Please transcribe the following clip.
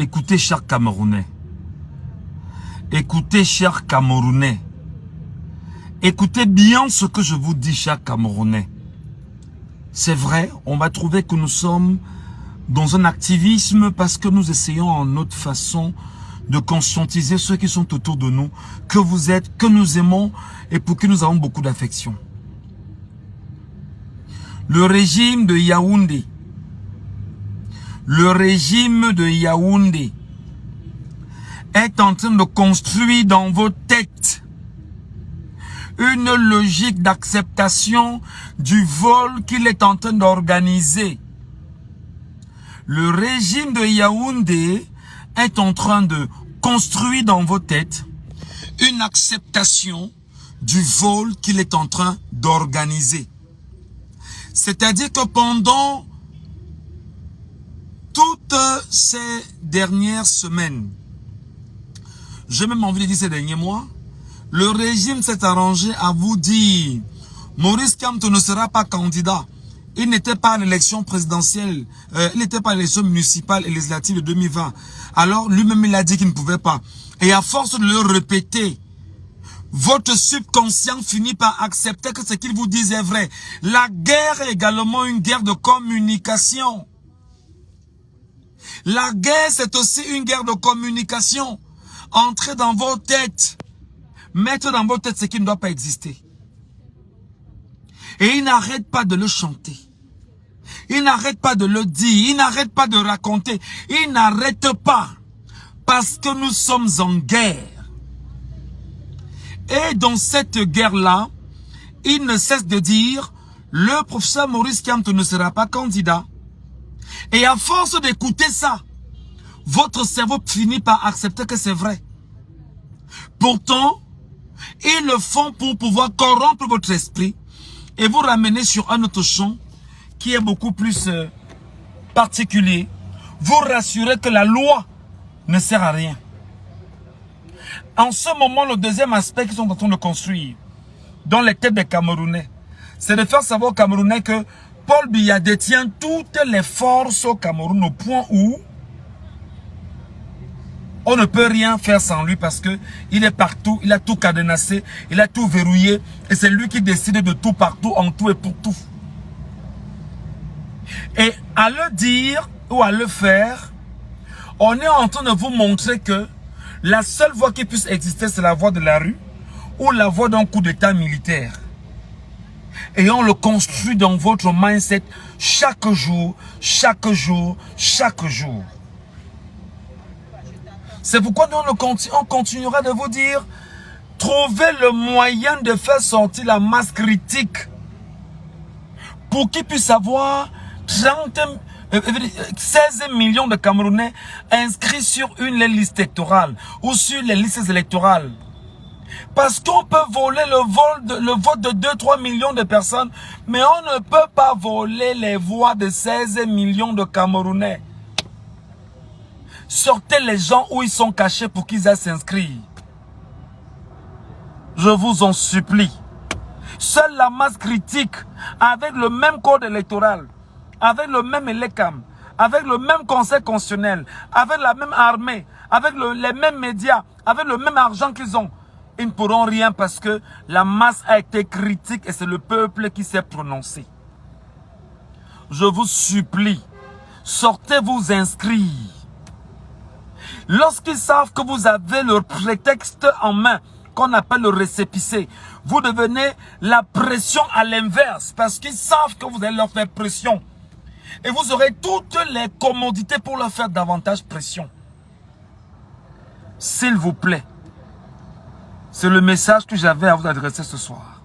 Écoutez, chers Camerounais. Écoutez, chers Camerounais. Écoutez bien ce que je vous dis, chers Camerounais. C'est vrai, on va trouver que nous sommes dans un activisme parce que nous essayons en notre façon de conscientiser ceux qui sont autour de nous, que vous êtes, que nous aimons et pour qui nous avons beaucoup d'affection. Le régime de Yaoundé, est en train de construire dans vos têtes une logique d'acceptation du vol qu'il est en train d'organiser. Le régime de Yaoundé est en train de construire dans vos têtes une acceptation du vol qu'il est en train d'organiser. C'est-à-dire que pendant toutes ces dernières semaines, j'ai même envie de dire ces derniers mois, le régime s'est arrangé à vous dire Maurice Kamto ne sera pas candidat. Il n'était pas à l'élection présidentielle, il n'était pas à l'élection municipale et législative de 2020. Alors lui-même il a dit qu'il ne pouvait pas. Et à force de le répéter, votre subconscient finit par accepter que ce qu'il vous dit est vrai. La guerre est également une guerre de communication. La guerre, c'est aussi une guerre de communication. Entrez dans vos têtes. Mettre dans vos têtes ce qui ne doit pas exister. Et il n'arrête pas de le chanter. Il n'arrête pas de le dire. Il n'arrête pas de raconter. Il n'arrête pas. Parce que nous sommes en guerre. Et dans cette guerre-là, il ne cesse de dire, le professeur Maurice Kamto ne sera pas candidat. Et à force d'écouter ça, votre cerveau finit par accepter que c'est vrai. Pourtant, ils le font pour pouvoir corrompre votre esprit et vous ramener sur un autre champ qui est beaucoup plus particulier. Vous rassurer que la loi ne sert à rien. En ce moment, le deuxième aspect qu'ils sont en train de construire dans les têtes des Camerounais, c'est de faire savoir aux Camerounais que Paul Biya détient toutes les forces au Cameroun au point où on ne peut rien faire sans lui parce que il est partout, il a tout cadenassé, il a tout verrouillé et c'est lui qui décide de tout partout, en tout et pour tout. Et à le dire ou à le faire, on est en train de vous montrer que la seule voie qui puisse exister, c'est la voie de la rue ou la voie d'un coup d'état militaire. Et on le construit dans votre mindset chaque jour, chaque jour, chaque jour. C'est pourquoi nous on continuera de vous dire, trouvez le moyen de faire sortir la masse critique pour qu'il puisse avoir 16 millions de Camerounais inscrits sur une liste électorale ou sur les listes électorales. Parce qu'on peut voler le vote de 2-3 millions de personnes, mais on ne peut pas voler les voix de 16 millions de Camerounais. Sortez les gens où ils sont cachés pour qu'ils aillent s'inscrire. Je vous en supplie. Seule la masse critique, avec le même code électoral, avec le même ELECAM, avec le même conseil constitutionnel, avec la même armée, avec les mêmes médias, avec le même argent qu'ils ont, ils ne pourront rien parce que la masse a été critique et c'est le peuple qui s'est prononcé. Je vous supplie, sortez vous inscrire. Lorsqu'ils savent que vous avez le prétexte en main, qu'on appelle le récépissé, vous devenez la pression à l'inverse parce qu'ils savent que vous allez leur faire pression. Et vous aurez toutes les commodités pour leur faire davantage pression. S'il vous plaît, c'est le message que j'avais à vous adresser ce soir.